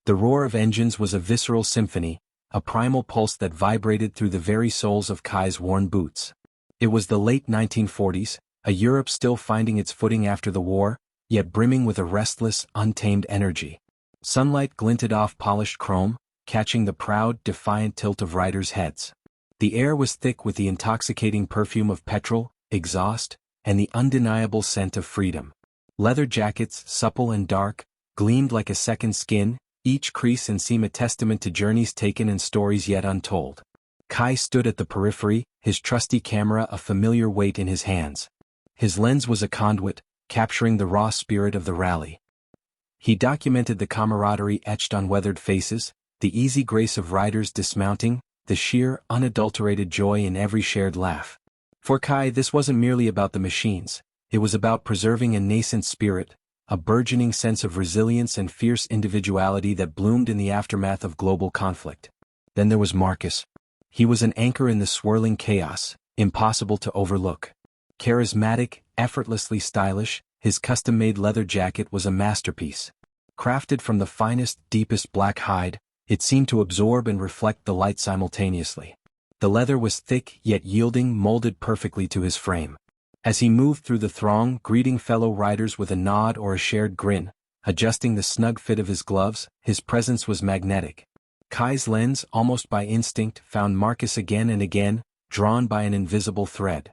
The roar of engines was a visceral symphony, a primal pulse that vibrated through the very soles of Kai's worn boots. It was the late 1940s, a Europe still finding its footing after the war, yet brimming with a restless, untamed energy. Sunlight glinted off polished chrome, catching the proud, defiant tilt of riders' heads. The air was thick with the intoxicating perfume of petrol, exhaust, and the undeniable scent of freedom. Leather jackets, supple and dark, gleamed like a second skin, each crease and seam a testament to journeys taken and stories yet untold. Kai stood at the periphery, his trusty camera a familiar weight in his hands. His lens was a conduit, capturing the raw spirit of the rally. He documented the camaraderie etched on weathered faces, the easy grace of riders dismounting, the sheer, unadulterated joy in every shared laugh. For Kai, this wasn't merely about the machines, it was about preserving a nascent spirit, a burgeoning sense of resilience and fierce individuality that bloomed in the aftermath of global conflict. Then there was Marcus. He was an anchor in the swirling chaos, impossible to overlook. Charismatic, effortlessly stylish, his custom-made leather jacket was a masterpiece. Crafted from the finest, deepest black hide, it seemed to absorb and reflect the light simultaneously. The leather was thick yet yielding, molded perfectly to his frame. As he moved through the throng, greeting fellow riders with a nod or a shared grin, adjusting the snug fit of his gloves, his presence was magnetic. Kai's lens, almost by instinct, found Marcus again and again, drawn by an invisible thread.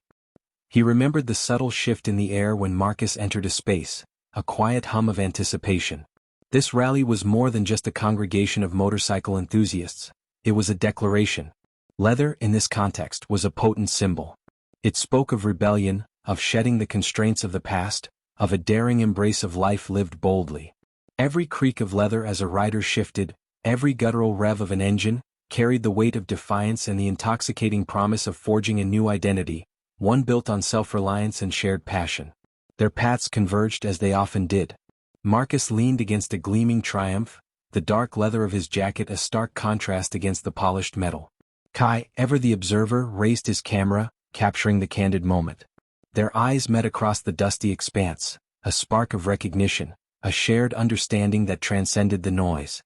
He remembered the subtle shift in the air when Marcus entered a space, a quiet hum of anticipation. This rally was more than just a congregation of motorcycle enthusiasts, it was a declaration. Leather, in this context, was a potent symbol. It spoke of rebellion, of shedding the constraints of the past, of a daring embrace of life lived boldly. Every creak of leather as a rider shifted, every guttural rev of an engine, carried the weight of defiance and the intoxicating promise of forging a new identity, one built on self-reliance and shared passion. Their paths converged as they often did. Marcus leaned against a gleaming Triumph, the dark leather of his jacket a stark contrast against the polished metal. Kai, ever the observer, raised his camera, capturing the candid moment. Their eyes met across the dusty expanse, a spark of recognition, a shared understanding that transcended the noise.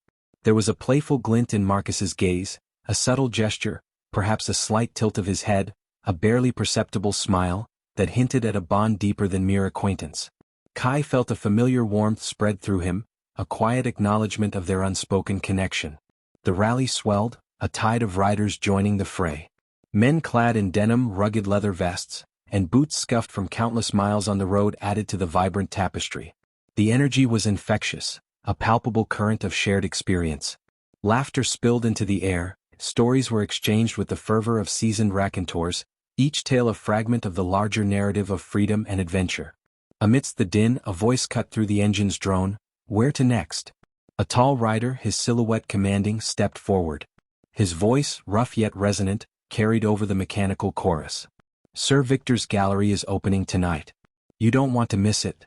There was a playful glint in Marcus's gaze, a subtle gesture, perhaps a slight tilt of his head, a barely perceptible smile, that hinted at a bond deeper than mere acquaintance. Kai felt a familiar warmth spread through him, a quiet acknowledgement of their unspoken connection. The rally swelled, a tide of riders joining the fray. Men clad in denim, rugged leather vests, and boots scuffed from countless miles on the road added to the vibrant tapestry. The energy was infectious, a palpable current of shared experience. Laughter spilled into the air, stories were exchanged with the fervor of seasoned raconteurs, each tale a fragment of the larger narrative of freedom and adventure. Amidst the din, a voice cut through the engine's drone, "Where to next?" A tall rider, his silhouette commanding, stepped forward. His voice, rough yet resonant, carried over the mechanical chorus. "Sir Viktor's gallery is opening tonight. You don't want to miss it."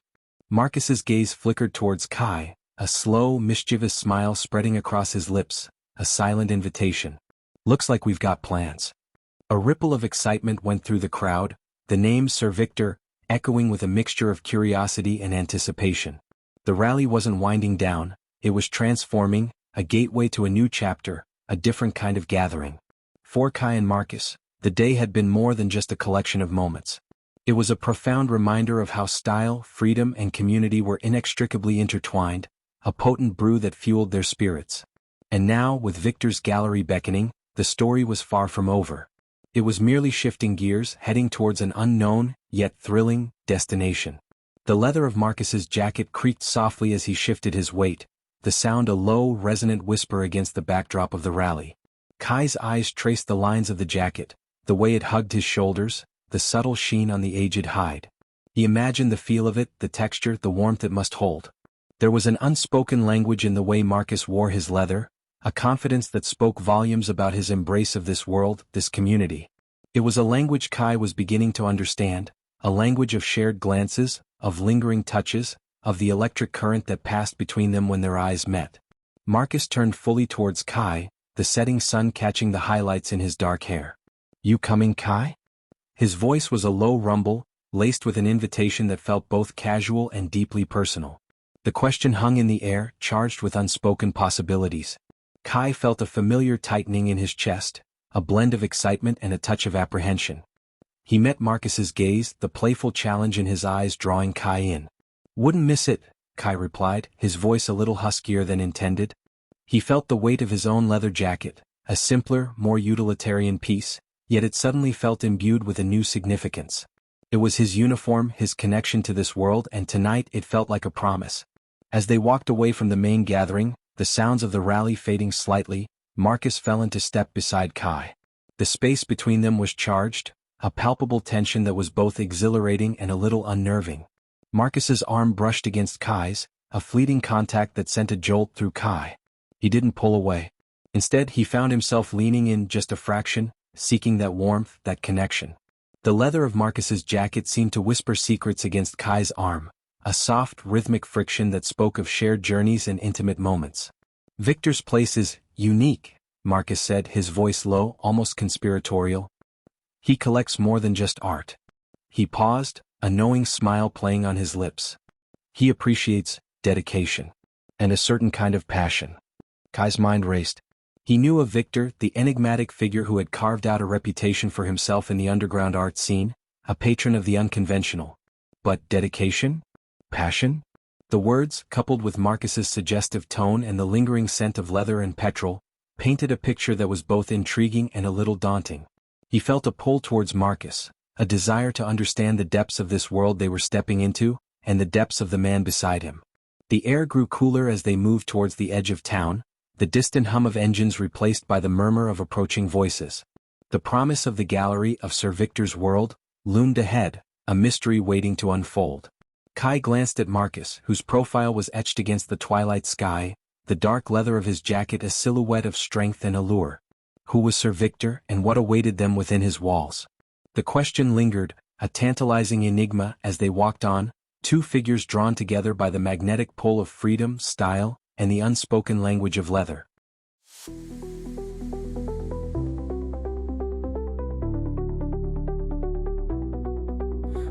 Marcus's gaze flickered towards Kai, a slow, mischievous smile spreading across his lips, a silent invitation. "Looks like we've got plans." A ripple of excitement went through the crowd, the name Sir Viktor echoing with a mixture of curiosity and anticipation. The rally wasn't winding down, it was transforming, a gateway to a new chapter, a different kind of gathering. For Kai and Marcus, the day had been more than just a collection of moments. It was a profound reminder of how style, freedom, and community were inextricably intertwined, a potent brew that fueled their spirits. And now, with Viktor's gallery beckoning, the story was far from over. It was merely shifting gears, heading towards an unknown, yet thrilling, destination. The leather of Marcus's jacket creaked softly as he shifted his weight, the sound a low, resonant whisper against the backdrop of the rally. Kai's eyes traced the lines of the jacket, the way it hugged his shoulders, the subtle sheen on the aged hide. He imagined the feel of it, the texture, the warmth it must hold. There was an unspoken language in the way Marcus wore his leather, a confidence that spoke volumes about his embrace of this world, this community. It was a language Kai was beginning to understand, a language of shared glances, of lingering touches, of the electric current that passed between them when their eyes met. Marcus turned fully towards Kai, the setting sun catching the highlights in his dark hair. "You coming, Kai?" His voice was a low rumble, laced with an invitation that felt both casual and deeply personal. The question hung in the air, charged with unspoken possibilities. Kai felt a familiar tightening in his chest, a blend of excitement and a touch of apprehension. He met Marcus's gaze, the playful challenge in his eyes drawing Kai in. "Wouldn't miss it," Kai replied, his voice a little huskier than intended. He felt the weight of his own leather jacket, a simpler, more utilitarian piece, yet it suddenly felt imbued with a new significance. It was his uniform, his connection to this world, and tonight it felt like a promise. As they walked away from the main gathering, the sounds of the rally fading slightly, Marcus fell into step beside Kai. The space between them was charged, a palpable tension that was both exhilarating and a little unnerving. Marcus's arm brushed against Kai's, a fleeting contact that sent a jolt through Kai. He didn't pull away. Instead, he found himself leaning in just a fraction, seeking that warmth, that connection. The leather of Marcus's jacket seemed to whisper secrets against Kai's arm, a soft, rhythmic friction that spoke of shared journeys and intimate moments. "Victor's place is unique," Marcus said, his voice low, almost conspiratorial. "He collects more than just art." He paused, a knowing smile playing on his lips. "He appreciates dedication and a certain kind of passion." Kai's mind raced. He knew of Viktor, the enigmatic figure who had carved out a reputation for himself in the underground art scene, a patron of the unconventional. But dedication? Passion? The words, coupled with Marcus's suggestive tone and the lingering scent of leather and petrol, painted a picture that was both intriguing and a little daunting. He felt a pull towards Marcus, a desire to understand the depths of this world they were stepping into, and the depths of the man beside him. The air grew cooler as they moved towards the edge of town, the distant hum of engines replaced by the murmur of approaching voices. The promise of the gallery of Sir Viktor's world loomed ahead, a mystery waiting to unfold. Kai glanced at Marcus, whose profile was etched against the twilight sky, the dark leather of his jacket a silhouette of strength and allure. Who was Sir Viktor, and what awaited them within his walls? The question lingered, a tantalizing enigma as they walked on, two figures drawn together by the magnetic pull of freedom, style, and the unspoken language of leather.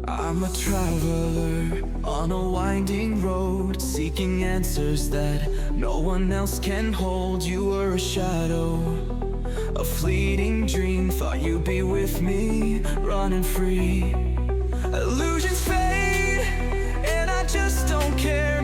I'm a traveler on a winding road, seeking answers that no one else can hold. You were a shadow, a fleeting dream, thought you'd be with me, running free. Illusions fade, and I just don't care.